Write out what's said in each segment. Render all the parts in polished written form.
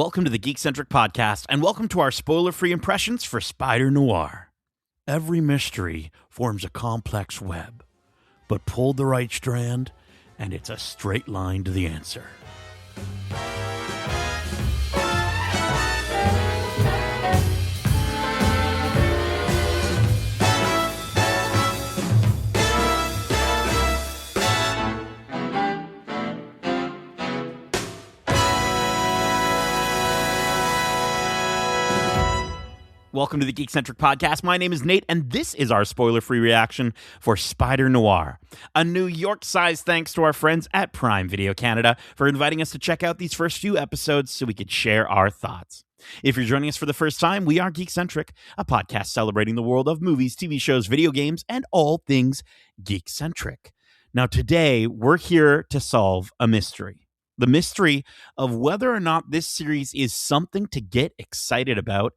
Welcome to the Geekcentric podcast, and welcome to our spoiler-free impressions for Spider-Noir. Every mystery forms a complex web, but pull the right strand, and it's a straight line to the answer. Welcome to the Geekcentric podcast. My name is Nate, and this is our spoiler-free reaction for Spider-Noir. A New York-sized thanks to our friends at Prime Video Canada for inviting us to check out these first few episodes so we could share our thoughts. If you're joining us for the first time, we are Geekcentric, a podcast celebrating the world of movies, TV shows, video games, and all things Geekcentric. Now, today, we're here to solve a mystery. The mystery of whether or not this series is something to get excited about.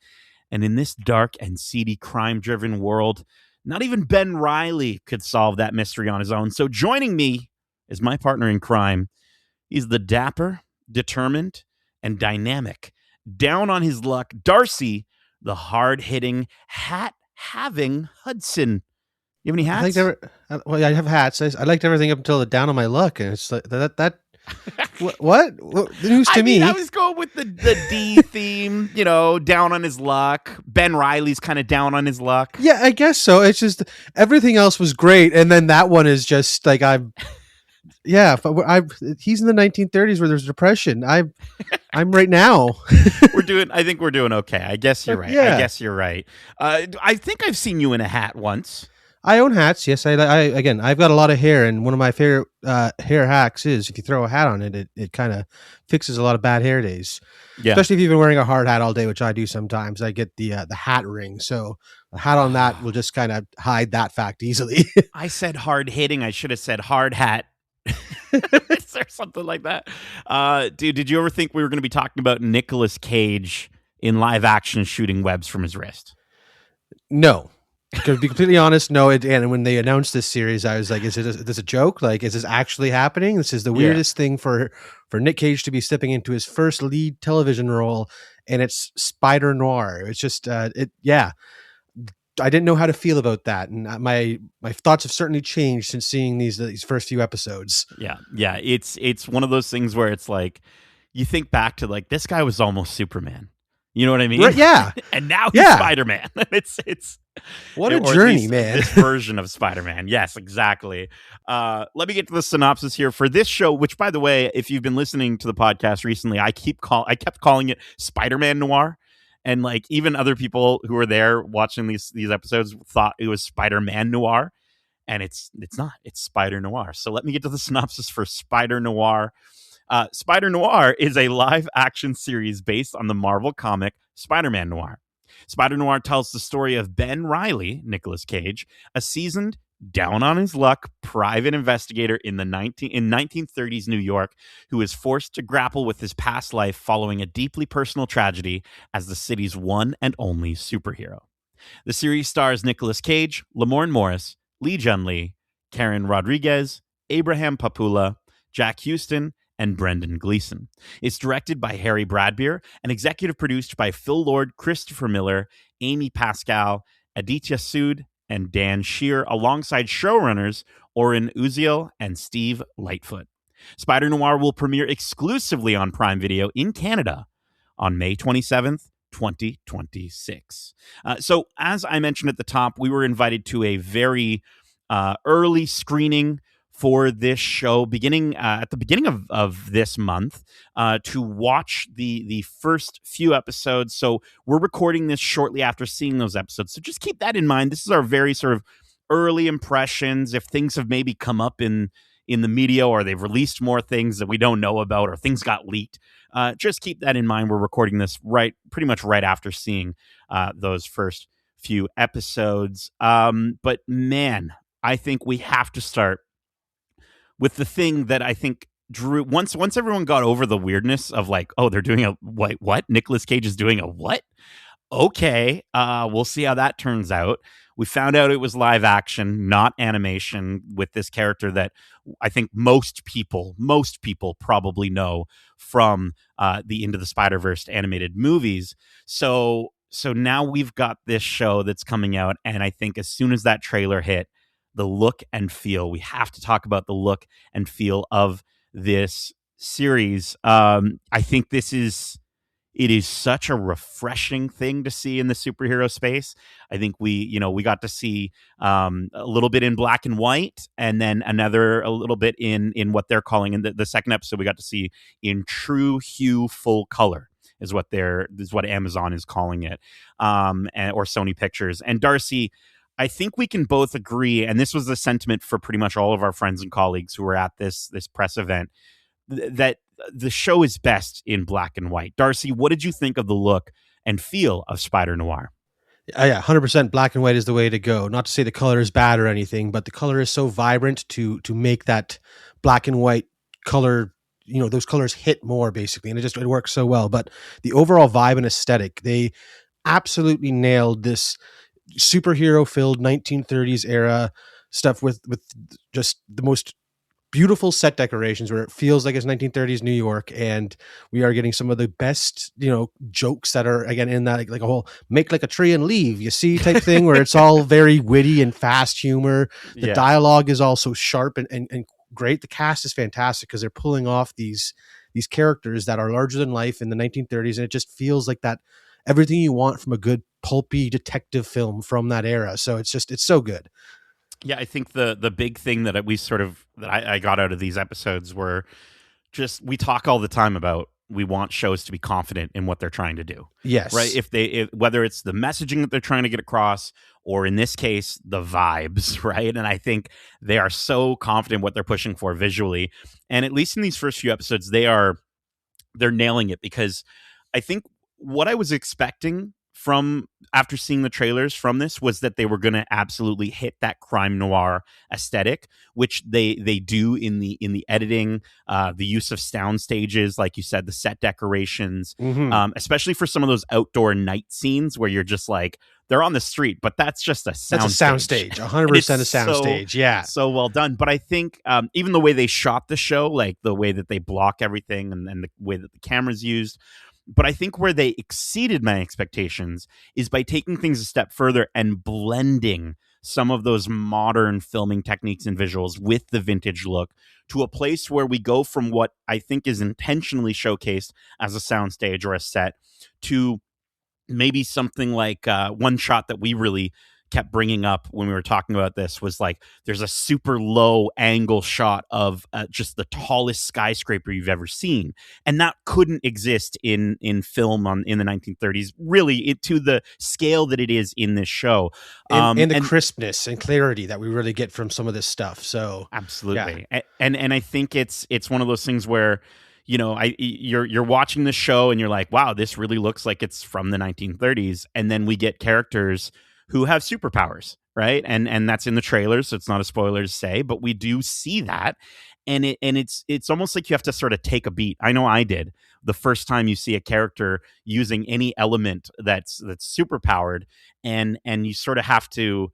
And in this dark and seedy crime-driven world, not even Ben Reilly could solve that mystery on his own. So joining me is my partner in crime. He's the dapper, determined, and dynamic, down on his luck, Darcy, the hard-hitting, hat-having Hudson. You have any hats? I have hats. I liked everything up until the down on my luck, and it's like that. What? The news to me. I was going with the D theme, down on his luck. Ben Reilly's kind of down on his luck. Yeah, I guess so. It's just everything else was great, and then that one is just like he's in the 1930s where there's depression. I'm right now. I think we're doing okay. I guess you're right. Yeah. I guess you're right. I think I've seen you in a hat once. I own hats. Yes, I've got a lot of hair, and one of my favorite hair hacks is if you throw a hat on it, it kind of fixes a lot of bad hair days. Yeah. Especially if you've been wearing a hard hat all day, which I do sometimes. I get the hat ring, so a hat on that will just kind of hide that fact easily. I said hard hitting. I should have said hard hat. Is there something like that? Dude, did you ever think we were going to be talking about Nicolas Cage in live action shooting webs from his wrist? No. To be completely honest, no. And when they announced this series, I was like, is this a joke? Like, is this actually happening? This is the weirdest thing for Nick Cage to be stepping into his first lead television role, and it's Spider-Noir. It's just, I didn't know how to feel about that. And my thoughts have certainly changed since seeing these first few episodes. Yeah. It's one of those things where it's like, you think back to like, this guy was almost Superman. You know what I mean? Right, yeah. And now he's Spider-Man. It's what a journey, man. This version of Spider-Man. Yes, exactly. Let me get to the synopsis here for this show, which, by the way, if you've been listening to the podcast recently, I kept calling it Spider-Man Noir. And like even other people who were there watching these episodes thought it was Spider-Man Noir. And it's not. It's Spider-Noir. So let me get to the synopsis for Spider-Noir. Spider-Noir is a live-action series based on the Marvel comic Spider-Man Noir. Spider-Noir tells the story of Ben Reilly, Nicolas Cage, a seasoned, down-on-his-luck private investigator in 1930s New York who is forced to grapple with his past life following a deeply personal tragedy as the city's one and only superhero. The series stars Nicolas Cage, Lamorne Morris, Lee Jun-Lee, Karen Rodriguez, Abraham Papula, Jack Houston, and Brendan Gleeson. It's directed by Harry Bradbeer and executive produced by Phil Lord, Christopher Miller, Amy Pascal, Aditya Sood, and Dan Shear, alongside showrunners Oren Uziel and Steve Lightfoot. Spider-Noir will premiere exclusively on Prime Video in Canada on May 27th, 2026. So as I mentioned at the top, we were invited to a very early screening for this show beginning at the beginning of this month to watch the first few episodes. So we're recording this shortly after seeing those episodes. So just keep that in mind. This is our very sort of early impressions. If things have maybe come up in the media or they've released more things that we don't know about or things got leaked, just keep that in mind. We're recording this pretty much right after seeing those first few episodes. But man, I think we have to start with the thing that I think drew once everyone got over the weirdness of like, oh, they're doing a what? Nicolas Cage is doing a what? Okay, we'll see how that turns out. We found out it was live action, not animation, with this character that I think most people probably know from the Into the Spider-Verse animated movies. So now we've got this show that's coming out, and I think as soon as that trailer hit, the look and feel, we have to talk about the look and feel of this series. I think it is such a refreshing thing to see in the superhero space. I think we got to see a little bit in black and white, and then a little bit in what they're calling in the second episode. We got to see in true hue full color is what Amazon is calling it, or Sony Pictures. And Darcy, I think we can both agree, and this was the sentiment for pretty much all of our friends and colleagues who were at this press event, that the show is best in black and white. Darcy, what did you think of the look and feel of Spider-Noir? Yeah, 100% black and white is the way to go. Not to say the color is bad or anything, but the color is so vibrant to make that black and white color, those colors hit more basically, and it works so well. But the overall vibe and aesthetic, they absolutely nailed this superhero filled 1930s era stuff with just the most beautiful set decorations where it feels like it's 1930s New York, and we are getting some of the best, jokes that are again in that like a whole make like a tree and leave, you see, type thing, where it's all very witty and fast humor. The dialogue is also sharp and great. The cast is fantastic because they're pulling off these characters that are larger than life in the 1930s, and it just feels like that everything you want from a good pulpy detective film from that era. So it's so good. Yeah, I think the big thing that I got out of these episodes were just, we talk all the time about, we want shows to be confident in what they're trying to do. Yes. Right. Whether it's the messaging that they're trying to get across, or in this case, the vibes. Right. And I think they are so confident what they're pushing for visually. And at least in these first few episodes, they're nailing it, because I think what I was expecting from after seeing the trailers from this was that they were going to absolutely hit that crime noir aesthetic, which they do in the editing, the use of sound stages, like you said, the set decorations, especially for some of those outdoor night scenes where you're just like, they're on the street, but that's just a sound stage. 100% a sound stage. Yeah. So well done. But I think even the way they shot the show, like the way that they block everything, and the way that the camera's used, but I think where they exceeded my expectations is by taking things a step further and blending some of those modern filming techniques and visuals with the vintage look to a place where we go from what I think is intentionally showcased as a soundstage or a set to maybe something like one shot that we really kept bringing up when we were talking about this was like, there's a super low angle shot of just the tallest skyscraper you've ever seen, and that couldn't exist in film in the 1930s, really, to the scale that it is in this show, and the crispness and clarity that we really get from some of this stuff. So absolutely. Yeah. And I think it's one of those things where, you're watching the show and you're like, wow, this really looks like it's from the 1930s, and then we get characters who have superpowers, right? And that's in the trailers, so it's not a spoiler to say, but we do see that, and it's almost like you have to sort of take a beat. I know I did the first time you see a character using any element that's superpowered, and you sort of have to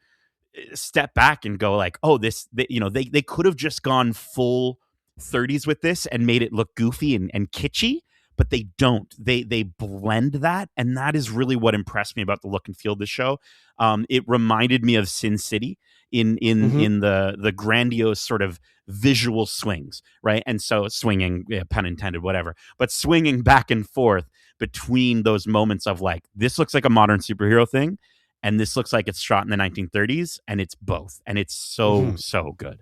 step back and go like, oh, they could have just gone full 30s with this and made it look goofy and kitschy, but they don't. They blend that, and that is really what impressed me about the look and feel of the show. It reminded me of Sin City in the grandiose sort of visual swings, right? And so swinging, pun intended, whatever, but swinging back and forth between those moments of like, this looks like a modern superhero thing, and this looks like it's shot in the 1930s, and it's both, and it's so good.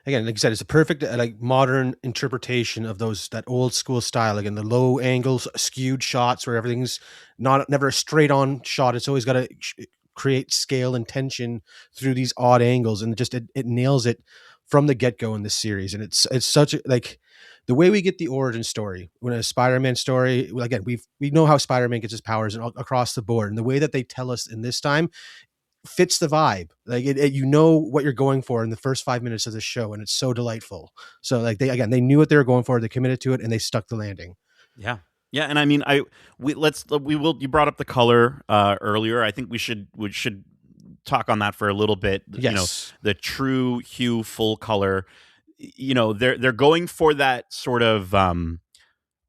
Again, like I said, it's a perfect like modern interpretation of that old school style. Again, the low angles, skewed shots where everything's never a straight on shot. It's always got to create scale and tension through these odd angles, and it nails it from the get go in this series. And it's such like the way we get the origin story when a Spider-Man story. Again, we know how Spider-Man gets his powers and across the board, and the way that they tell us in this time fits the vibe. Like you know what you're going for in the first 5 minutes of the show, and it's so delightful. So like they knew what they were going for, they committed to it, and they stuck the landing. Yeah. And I mean, you brought up the color earlier. I think we should talk on that for a little bit. Yes. The true Hue Full Color. They're going for that sort of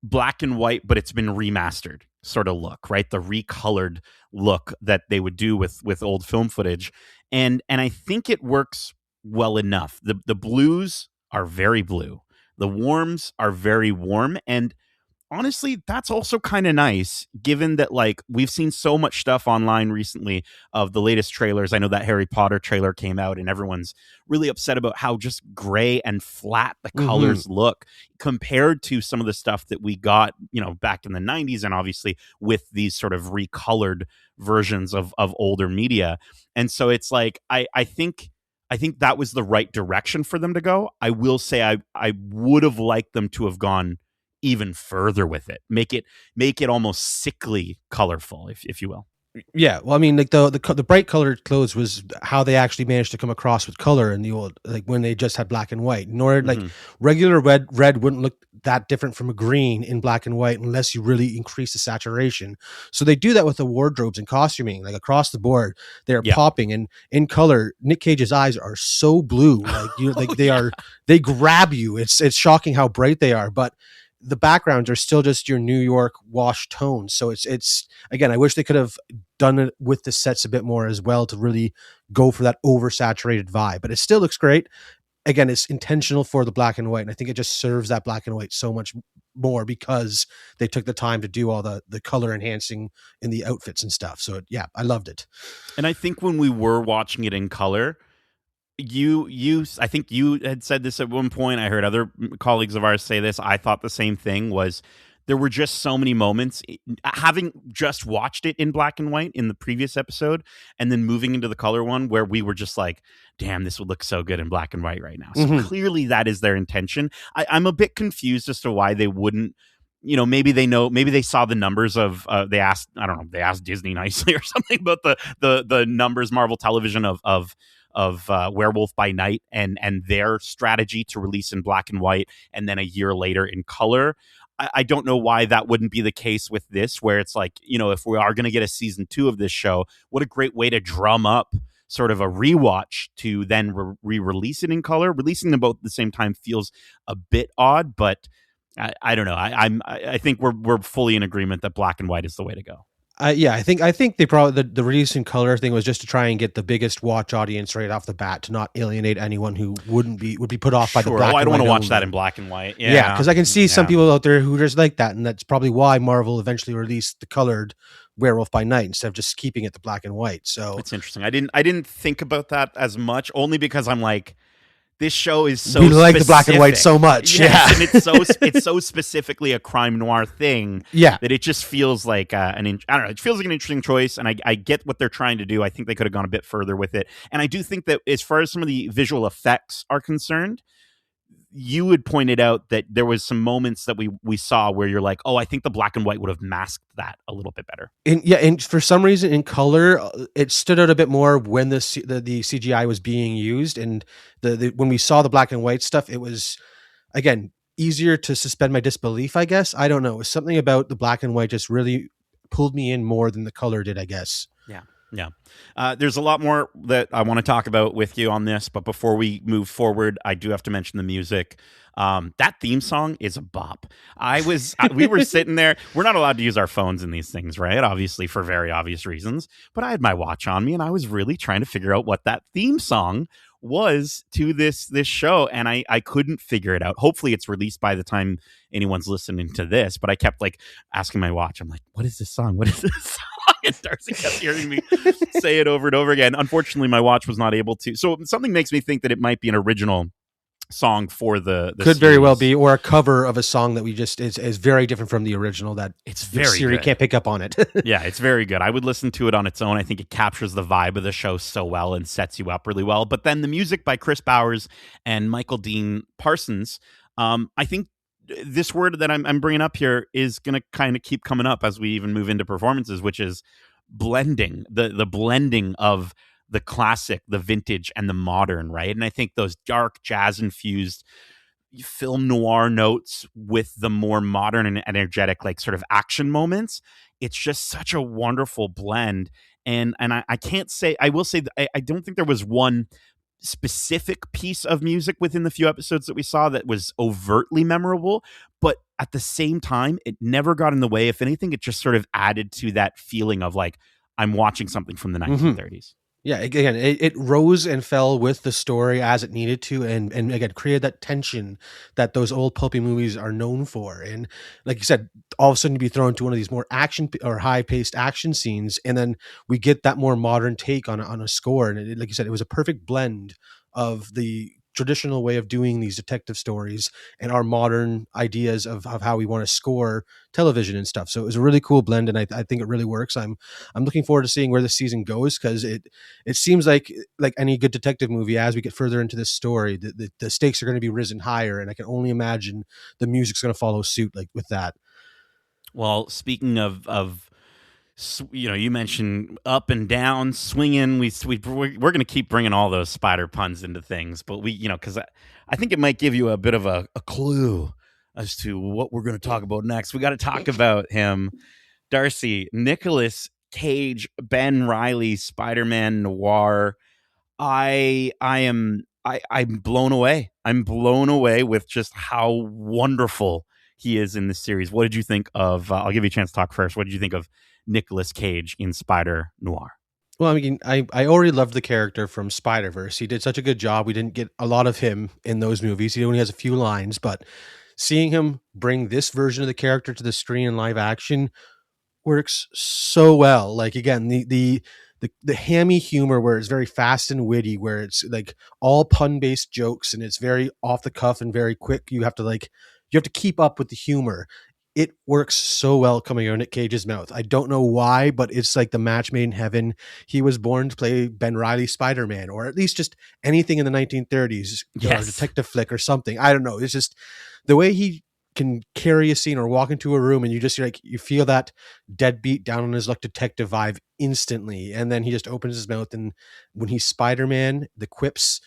black and white, but it's been remastered sort of look, right? The recolored look that they would do with old film footage, and I think it works well enough. The blues are very blue, the warms are very warm, and honestly, that's also kind of nice, given that like we've seen so much stuff online recently of the latest trailers. I know that Harry Potter trailer came out and everyone's really upset about how just gray and flat the colors look compared to some of the stuff that we got, back in the 90s, and obviously with these sort of recolored versions of older media. And so it's like I think that was the right direction for them to go. I will say I would have liked them to have gone even further with it, make it almost sickly colorful, if you will. Yeah, well, I mean, like the bright colored clothes was how they actually managed to come across with color in the old, like when they just had black and white. Nor like regular red wouldn't look that different from a green in black and white unless you really increase the saturation. So they do that with the wardrobes and costuming, like across the board. They're popping, and in color, Nick Cage's eyes are so blue, like they grab you. It's shocking how bright they are, but the backgrounds are still just your New York wash tones. So it's again, I wish they could have done it with the sets a bit more as well to really go for that oversaturated vibe, but it still looks great. Again, it's intentional for the black and white. And I think it just serves that black and white so much more because they took the time to do all the color enhancing in the outfits and stuff. So yeah, I loved it. And I think when we were watching it in color, I think you had said this at one point. I heard other colleagues of ours say this. I thought the same thing. Was there were just so many moments, having just watched it in black and white in the previous episode and then moving into the color one, where we were just like, damn, this would look so good in black and white right now. So clearly that is their intention. I'm a bit confused as to why they wouldn't. Maybe they saw the numbers of they asked Disney nicely or something about the numbers, Marvel Television of Werewolf by Night and their strategy to release in black and white and then a year later in color. I don't know why that wouldn't be the case with this, where it's like, if we are going to get a season 2 of this show, what a great way to drum up sort of a rewatch to then re-release it in color. Releasing them both at the same time feels a bit odd, but I don't know. I think we're fully in agreement that black and white is the way to go. I think they probably the release in color thing was just to try and get the biggest watch audience right off the bat, to not alienate anyone who would be put off by the black. I don't want to watch that in black and white. Yeah, because I can see some people out there who just like that, and that's probably why Marvel eventually released the colored Werewolf by Night instead of just keeping it the black and white. So it's interesting. I didn't think about that as much, only because I'm like, this show is so we like specific. The black and white so much. Yes, and it's so specifically a crime noir thing. Yeah, that it just feels like I don't know. It feels like an interesting choice, and I get what they're trying to do. I think they could have gone a bit further with it, and I do think that as far as some of the visual effects are concerned, you had pointed out that there was some moments that we saw where you're like, oh, I think the black and white would have masked that a little bit better. And for some reason in color, it stood out a bit more when the CGI was being used, and when we saw the black and white stuff, it was again easier to suspend my disbelief. I guess I don't know. It was something about the black and white just really pulled me in more than the color did, I guess. Yeah. There's a lot more that I want to talk about with you on this, but before we move forward, I do have to mention the music. That theme song is a bop. We were sitting there. We're not allowed to use our phones in these things, right? Obviously, for very obvious reasons. But I had my watch on me, and I was really trying to figure out what that theme song was to this show, and I couldn't figure it out. Hopefully it's released by the time anyone's listening to this, but I kept like asking my watch. I'm like, what is this song? What is this song? And Darcy kept hearing me say it over and over again. Unfortunately, my watch was not able to. So something makes me think that it might be an original song for the could series. Very well be, or a cover of a song that we just is very different from the original, that it's very Siri good. Can't pick up on it. Yeah, it's very good. I would listen to it on its own. I think it captures the vibe of the show so well and sets you up really well. But then the music by Chris Bowers and Michael Dean Parsons, I think this word that I'm bringing up here is going to kind of keep coming up as we even move into performances, which is blending, the blending of the classic, the vintage, and the modern, right? And I think those dark jazz-infused film noir notes with the more modern and energetic, like sort of action moments, it's just such a wonderful blend. And I can't say, I will say that I don't think there was one specific piece of music within the few episodes that we saw that was overtly memorable, but at the same time, it never got in the way. If anything, it just sort of added to that feeling of like, I'm watching something from the 1930s. Yeah, again, it rose and fell with the story as it needed to, and again created that tension that those old pulpy movies are known for. And like you said, all of a sudden you be thrown to one of these more action or high paced action scenes, and then we get that more modern take on a score. And like you said, it was a perfect blend of the traditional way of doing these detective stories and our modern ideas of how we want to score television and stuff. So it was a really cool blend, and I think it really works. I'm looking forward to seeing where the season goes, because it seems like any good detective movie, as we get further into this story, the stakes are going to be risen higher, and I can only imagine the music's going to follow suit like with that. Well, speaking of you mentioned up and down, swinging. We're going to keep bringing all those spider puns into things, but because I think it might give you a bit of a clue as to what we're going to talk about next. We got to talk about him, Darcy, Nicolas Cage, Ben Reilly, Spider-Man Noir. I'm blown away. I'm blown away with just how wonderful he is in this series. What did you think of? I'll give you a chance to talk first. What did you think of Nicolas Cage in Spider-Noir? Well, I mean, I already loved the character from Spider-Verse. He did such a good job. We didn't get a lot of him in those movies. He only has a few lines, but seeing him bring this version of the character to the screen in live action works so well. Like, again, the hammy humor where it's very fast and witty, where it's like all pun-based jokes and it's very off the cuff and very quick. You have to keep up with the humor. It works so well coming out of Nick Cage's mouth. I don't know why, but it's like the match made in heaven. He was born to play Ben Reilly Spider-Man, or at least just anything in the 1930s, Yes. or a detective flick or something. I don't know. It's just the way he can carry a scene or walk into a room and you feel that deadbeat down on his luck detective vibe instantly. And then he just opens his mouth, and when he's Spider-Man, the quips,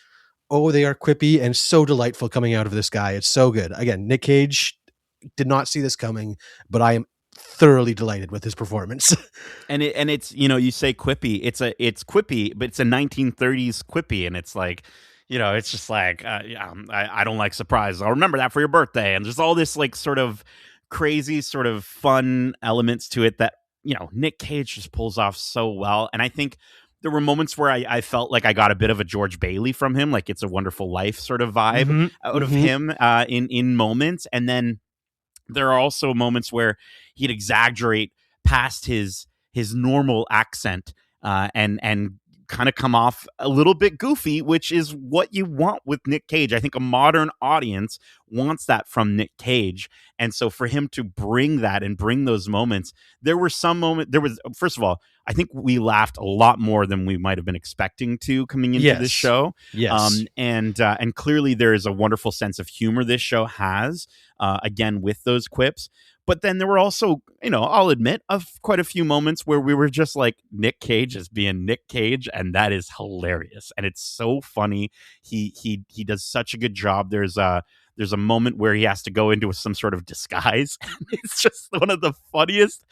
oh, they are quippy and so delightful coming out of this guy. It's so good. Again, Nick Cage did not see this coming, but I am thoroughly delighted with his performance. And it's you say quippy, it's quippy, but it's a 1930s quippy, and it's like, it's just like, I don't like surprises. I'll remember that for your birthday. And there's all this like sort of crazy, sort of fun elements to it that, Nick Cage just pulls off so well. And I think there were moments where I felt like I got a bit of a George Bailey from him, like It's a Wonderful Life sort of vibe out of him in moments. And then there are also moments where he'd exaggerate past his normal accent and kind of come off a little bit goofy, which is what you want with Nick Cage. I think a modern audience wants that from Nick Cage. And so for him to bring that and bring those moments, first of all, I think we laughed a lot more than we might have been expecting to coming into this show. Yes. And clearly there is a wonderful sense of humor this show has, again, with those quips. But then there were also, I'll admit, quite a few moments where we were just like, Nick Cage is being Nick Cage, and that is hilarious. And it's so funny. He does such a good job. There's a moment where he has to go into some sort of disguise. It's just one of the funniest,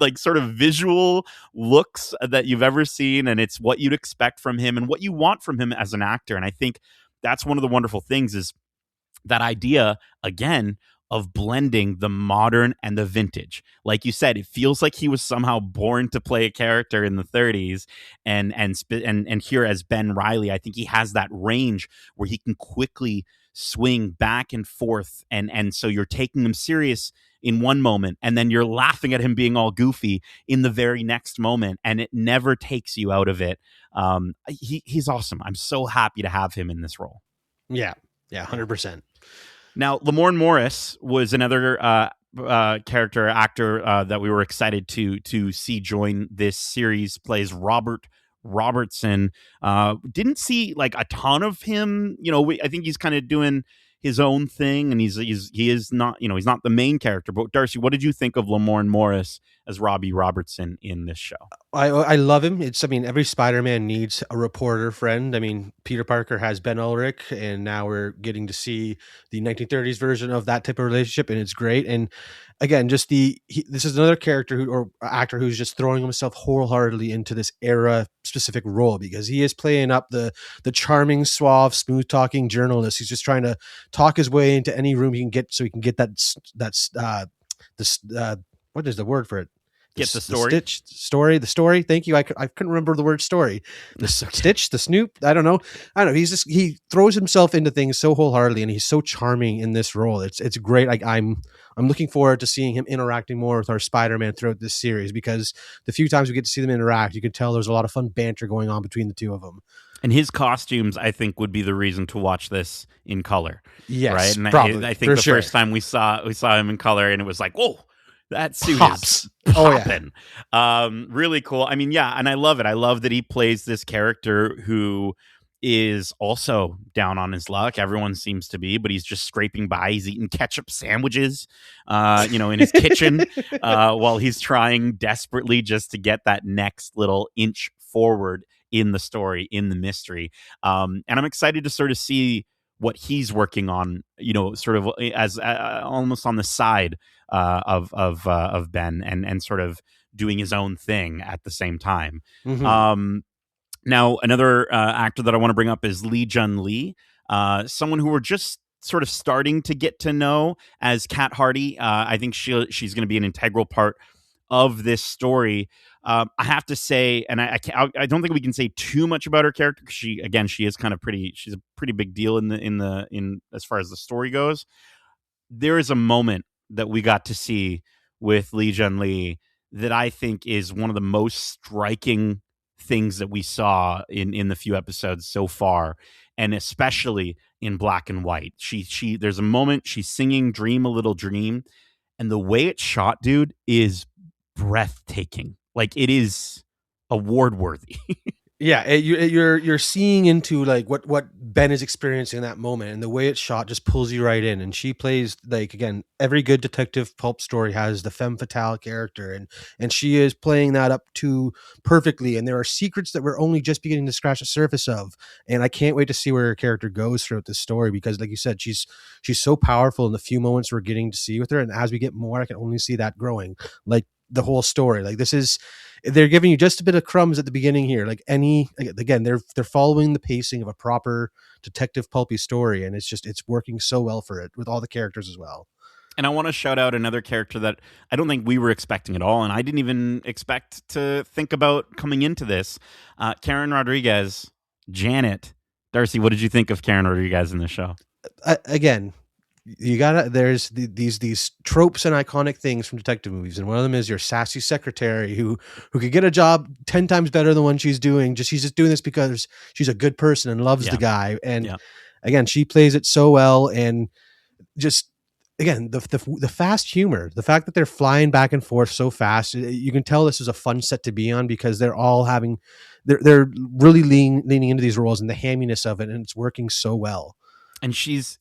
like, sort of visual looks that you've ever seen. And it's what you'd expect from him and what you want from him as an actor. And I think that's one of the wonderful things, is that idea, again, of blending the modern and the vintage. Like you said, it feels like he was somehow born to play a character in the 30s, and here as Ben Reilly, I think he has that range where he can quickly swing back and forth, and so you're taking him serious in one moment, and then you're laughing at him being all goofy in the very next moment, and it never takes you out of it. He's awesome. I'm so happy to have him in this role. Yeah, 100%. Now, Lamorne Morris was another actor that we were excited to see join this series. Plays Robert Robertson. Didn't see like a ton of him. I think he's kind of doing his own thing, and he is not he's not the main character. But Darcy, what did you think of Lamorne Morris as Robbie Robertson in this show? I love him. Every Spider-Man needs a reporter friend. I mean, Peter Parker has Ben Ulrich, and now we're getting to see the 1930s version of that type of relationship, and it's great. And again, just this is another character or actor who's just throwing himself wholeheartedly into this era specific role, because he is playing up the charming, suave, smooth talking journalist. He's just trying to talk his way into any room he can get, so he can get what is the word for it? The story. Thank you. I couldn't remember the word story. The Stitch, the Snoop. I don't know. He throws himself into things so wholeheartedly, and he's so charming in this role. It's great. Like I'm looking forward to seeing him interacting more with our Spider-Man throughout this series, because the few times we get to see them interact, you can tell there's a lot of fun banter going on between the two of them. And his costumes, I think, would be the reason to watch this in color. Yes, right. And probably. I think first time we saw him in color, and it was like, whoa. That suit pops. Is popping. Oh, yeah. Really cool. I mean, yeah, and I love it. I love that he plays this character who is also down on his luck. Everyone seems to be, but he's just scraping by. He's eating ketchup sandwiches, in his kitchen, while he's trying desperately just to get that next little inch forward in the story, in the mystery. And I'm excited to sort of see what he's working on, sort of as almost on the side of Ben, and sort of doing his own thing at the same time. Mm-hmm. Now, another actor that I want to bring up is Lee Jun-Lee, someone who we're just sort of starting to get to know as Kat Hardy. I think she's going to be an integral part of this story. I have to say, and I don't think we can say too much about her character, because she is kind of she's a pretty big deal in as far as the story goes. There is a moment that we got to see with Lee Jun-Lee that I think is one of the most striking things that we saw in the few episodes so far, and especially in black and white. There's a moment she's singing "Dream a Little Dream," and the way it's shot, dude, is breathtaking. Like, it is award worthy. Yeah, you're seeing into like what Ben is experiencing in that moment, and the way it's shot just pulls you right in. And she plays, like, again, every good detective pulp story has the femme fatale character, and she is playing that up to perfectly. And there are secrets that we're only just beginning to scratch the surface of, and I can't wait to see where her character goes throughout this story, because, like you said, she's so powerful in the few moments we're getting to see with her, and as we get more, I can only see that growing. Like, the whole story, like, they're giving you just a bit of crumbs at the beginning here. Like, they're following the pacing of a proper detective pulpy story, and it's working so well for it with all the characters as well. And I want to shout out another character that I don't think we were expecting at all, and I didn't even expect to think about coming into this. Karen Rodriguez, Janet. Darcy, what did you think of Karen Rodriguez in this show? Again, there's these tropes and iconic things from detective movies, and one of them is your sassy secretary who could get a job 10 times better than one she's doing. She's just doing this because she's a good person and loves the guy. And again, she plays it so well. And just, again, the fast humor, the fact that they're flying back and forth so fast, you can tell this is a fun set to be on, because they're all they're really leaning into these roles and the hamminess of it, and it's working so well. And she's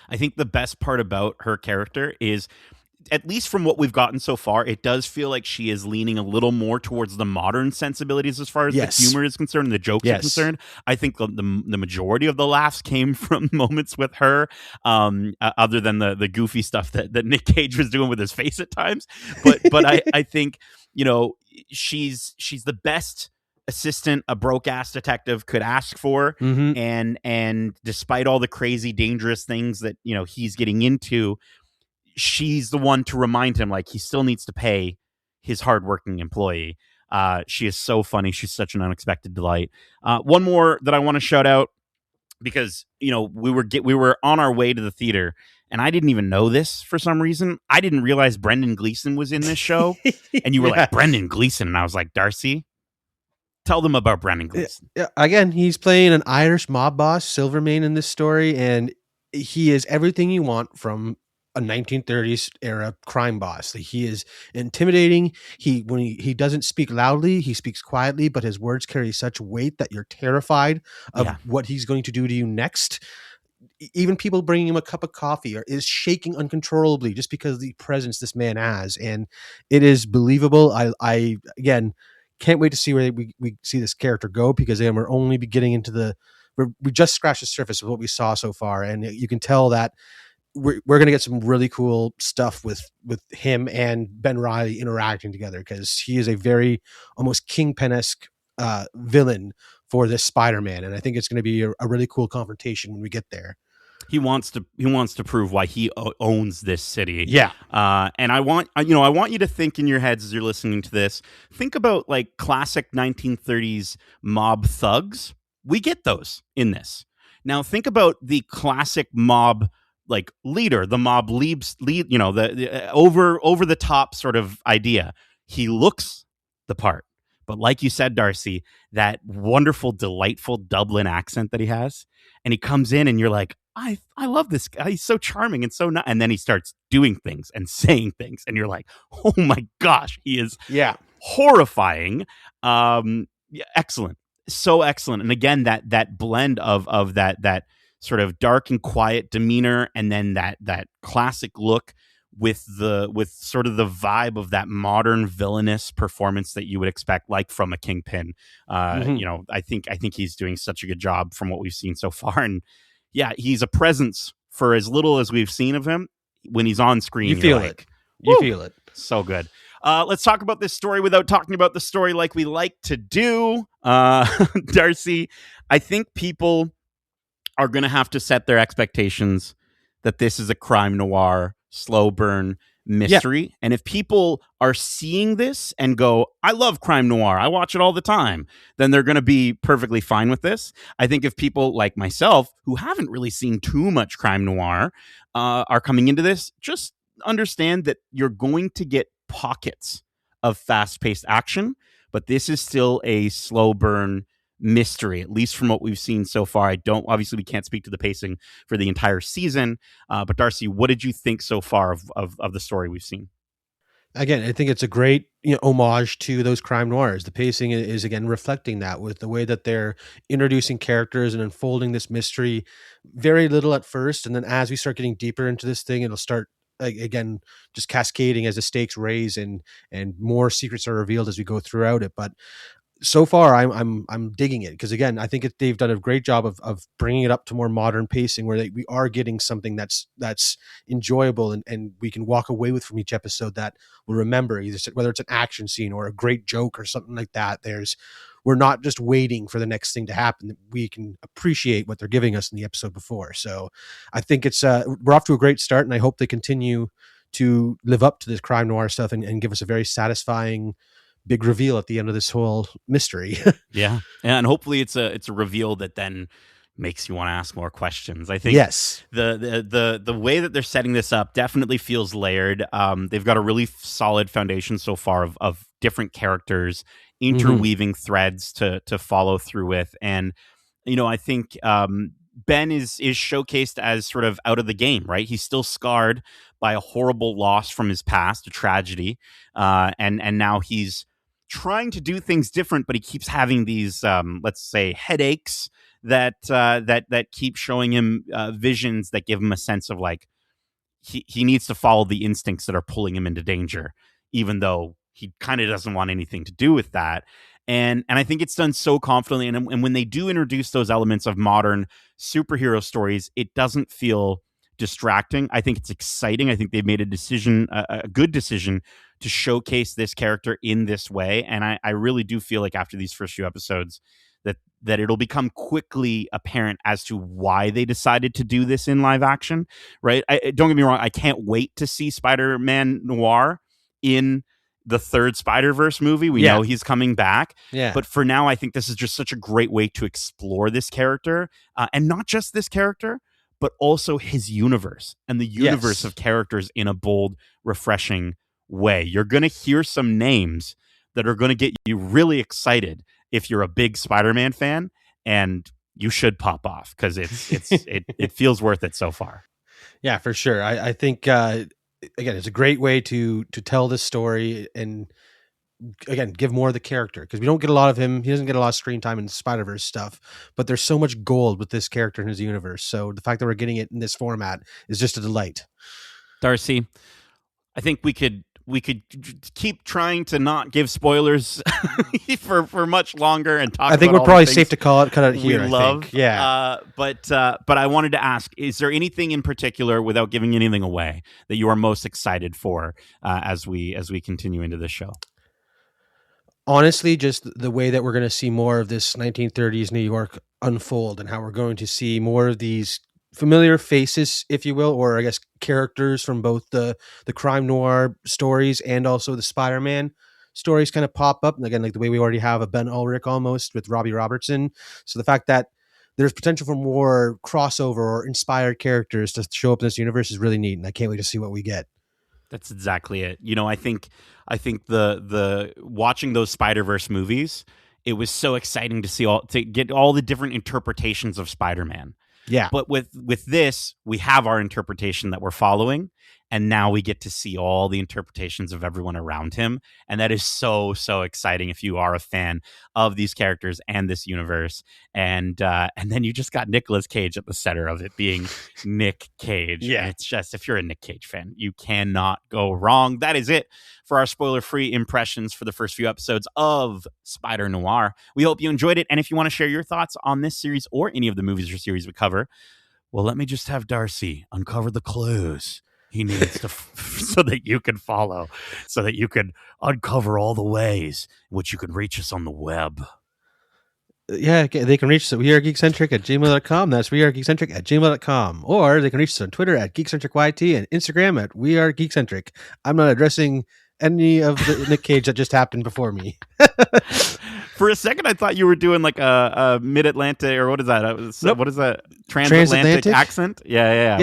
I think the best part about her character is, at least from what we've gotten so far, it does feel like she is leaning a little more towards the modern sensibilities as far as the humor is concerned and the jokes are concerned. I think the majority of the laughs came from moments with her, other than the goofy stuff that Nick Cage was doing with his face at times. But I think, she's the best assistant a broke ass detective could ask for. Mm-hmm. And despite all the crazy dangerous things that he's getting into, she's the one to remind him, like, he still needs to pay his hardworking employee. She is so funny. She's such an unexpected delight. One more that I want to shout out, because we were on our way to the theater, and I didn't even know this for some reason. I didn't realize Brendan Gleeson was in this show. And you were like, Brendan Gleeson, and I was like, Darcy, tell them about Brendan Gleeson. Yeah, again, he's playing an Irish mob boss, Silvermane, in this story, and he is everything you want from a 1930s era crime boss. He is intimidating. When he doesn't speak loudly, he speaks quietly, but his words carry such weight that you're terrified of what he's going to do to you next. Even people bringing him a cup of coffee is shaking uncontrollably just because of the presence this man has, and it is believable. I again can't wait to see where we see this character go, because then we're only getting into we just scratched the surface of what we saw so far, and you can tell that we're going to get some really cool stuff with him and Ben Reilly interacting together, because he is a very almost Kingpin-esque villain for this Spider-Man, and I think it's going to be a really cool confrontation when we get there. He wants to prove why he owns this city. Yeah. And I want you to think in your heads as you're listening to this. Think about like classic 1930s mob thugs. We get those in this. Now think about the classic mob like leader, the mob lead, the over the top sort of idea. He looks the part. But like you said, Darcy, that wonderful, delightful Dublin accent that he has, and he comes in and you're like, I love this guy. He's so charming and so and then he starts doing things and saying things, and you're like, oh my gosh, he is horrifying. Excellent, so excellent. And again, that blend of that sort of dark and quiet demeanor, and then that classic look with sort of the vibe of that modern villainous performance that you would expect, like from a Kingpin. I think he's doing such a good job from what we've seen so far. And yeah, he's a presence for as little as we've seen of him. When he's on screen, you feel it. You feel it. So good. Let's talk about this story without talking about the story like we like to do. Darcy, I think people are going to have to set their expectations that this is a crime noir, slow burn mystery. Yeah. And if people are seeing this and go, I love crime noir, I watch it all the time, then they're going to be perfectly fine with this. I think if people like myself, who haven't really seen too much crime noir, are coming into this, just understand that you're going to get pockets of fast-paced action, but this is still a slow burn mystery, at least from what we've seen so far. Obviously we can't speak to the pacing for the entire season, but Darcy, what did you think so far of the story we've seen? Again, I think it's a great homage to those crime noirs. The pacing is again reflecting that, with the way that they're introducing characters and unfolding this mystery very little at first, and then as we start getting deeper into this thing, it'll start again just cascading as the stakes raise and more secrets are revealed as we go throughout it. But so far, I'm digging it, because again, I think they've done a great job of bringing it up to more modern pacing, where we are getting something that's enjoyable and we can walk away with from each episode that we'll remember, either whether it's an action scene or a great joke or something like that. We're not just waiting for the next thing to happen. We can appreciate what they're giving us in the episode before. So I think we're off to a great start, and I hope they continue to live up to this crime noir stuff and give us a very satisfying big reveal at the end of this whole mystery. Yeah. And hopefully it's a reveal that then makes you want to ask more questions. I think yes, the way that they're setting this up definitely feels layered. They've got a really solid foundation so far of different characters interweaving threads to follow through with. And, I think Ben is showcased as sort of out of the game, right? He's still scarred by a horrible loss from his past, a tragedy. And now he's trying to do things different, but he keeps having these, let's say, headaches that keep showing him visions that give him a sense of like he needs to follow the instincts that are pulling him into danger, even though he kind of doesn't want anything to do with that. And I think it's done so confidently. And when they do introduce those elements of modern superhero stories, it doesn't feel distracting. I think it's exciting. I think they've made a good decision to showcase this character in this way. And I really do feel like after these first few episodes that it'll become quickly apparent as to why they decided to do this in live action, right? Don't get me wrong. I can't wait to see Spider-Man Noir in the third Spider-Verse movie. We know he's coming back. Yeah. But for now, I think this is just such a great way to explore this character. And not just this character, but also his universe and the universe of characters in a bold, refreshing way. You're going to hear some names that are going to get you really excited if you're a big Spider-Man fan, and you should pop off because it feels worth it so far. Yeah, for sure. I think again, it's a great way to tell this story and again give more of the character, because we don't get a lot of him. He doesn't get a lot of screen time in Spider-Verse stuff, but there's so much gold with this character in his universe. So the fact that we're getting it in this format is just a delight. Darcy, I think we could we could keep trying to not give spoilers for much longer and talk. I think about we're probably safe to cut it here. We love, yeah. But I wanted to ask: is there anything in particular, without giving anything away, that you are most excited for as we continue into this show? Honestly, just the way that we're going to see more of this 1930s New York unfold, and how we're going to see more of these familiar faces, if you will, or I guess characters from both the crime noir stories and also the Spider-Man stories kind of pop up. And again, like the way we already have a Ben Ulrich almost with Robbie Robertson. So the fact that there's potential for more crossover or inspired characters to show up in this universe is really neat. And I can't wait to see what we get. That's exactly it. You know, I think the watching those Spider-Verse movies, it was so exciting to get all the different interpretations of Spider-Man. Yeah. But with this, we have our interpretation that we're following, and now we get to see all the interpretations of everyone around him, and that is so exciting if you are a fan of these characters and this universe. And then you just got Nicolas Cage at the center of it, being Nick Cage. Yeah. And it's just, if you're a Nick Cage fan, you cannot go wrong. That is it for our spoiler-free impressions for the first few episodes of Spider-Noir. We hope you enjoyed it, and if you want to share your thoughts on this series or any of the movies or series we cover, well, let me just have Darcy uncover the clues he needs to so that you can follow, so that you can uncover all the ways in which you can reach us on the web. Yeah, they can reach us at wearegeekcentric@gmail.com. That's wearegeekcentric@gmail.com. Or they can reach us on Twitter at geekcentricyt and Instagram at wearegeekcentric. I'm not addressing any of the Nick Cage that just happened before me. For a second, I thought you were doing like a mid-Atlantic, or what is that? Nope. What is that? Transatlantic accent? Yeah.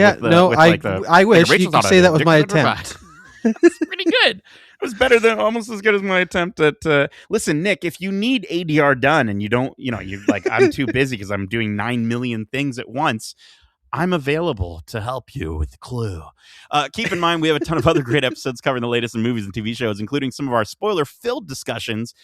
I wish you could say that was my attempt. It's pretty good. It was better than, almost as good as my attempt at. Listen, Nick, if you need ADR done and you don't, you're like, I'm too busy because I'm doing 9 million things at once, I'm available to help you with the clue. Keep in mind, we have a ton of other great episodes covering the latest in movies and TV shows, including some of our spoiler-filled discussions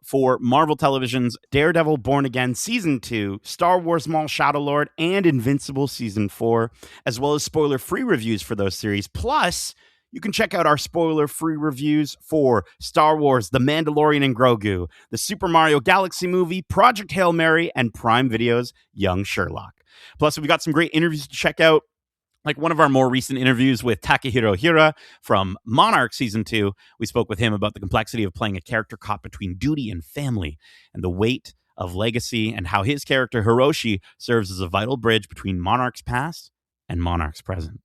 for Marvel Television's Daredevil Born Again Season 2, Star Wars Maul Shadow Lord, and Invincible Season 4, as well as spoiler-free reviews for those series. Plus, you can check out our spoiler-free reviews for Star Wars, The Mandalorian and Grogu, the Super Mario Galaxy movie, Project Hail Mary, and Prime Video's Young Sherlock. Plus, we've got some great interviews to check out, like one of our more recent interviews with Takehiro Hira from Monarch Season 2. We spoke with him about the complexity of playing a character caught between duty and family, and the weight of legacy, and how his character Hiroshi serves as a vital bridge between Monarch's past and Monarch's present.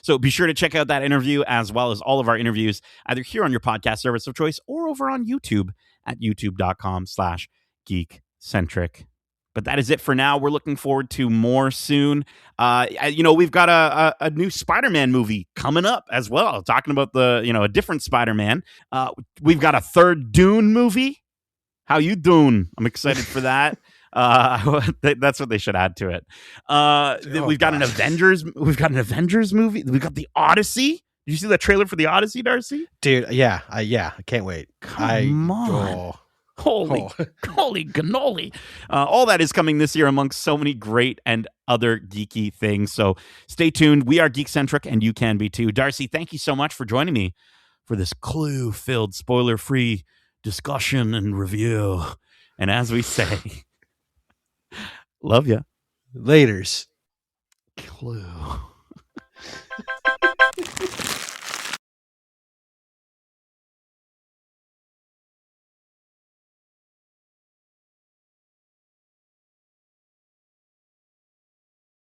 So be sure to check out that interview, as well as all of our interviews, either here on your podcast service of choice or over on YouTube at youtube.com/geekcentric. But that is it for now. We're looking forward to more soon. We've got a new Spider-Man movie coming up as well, talking about a different Spider-Man. We've got a third Dune movie. How you doing? I'm excited for that. That's what they should add to it. We've got an Avengers movie. We've got the Odyssey. Did you see that trailer for the Odyssey, Darcy? Dude, yeah, I can't wait. Come on. Holy cannoli. All that is coming this year amongst so many great and other geeky things. So stay tuned. We are Geekcentric, and you can be too. Darcy, thank you so much for joining me for this clue-filled, spoiler-free discussion and review. And as we say, love ya. Laters. Clue.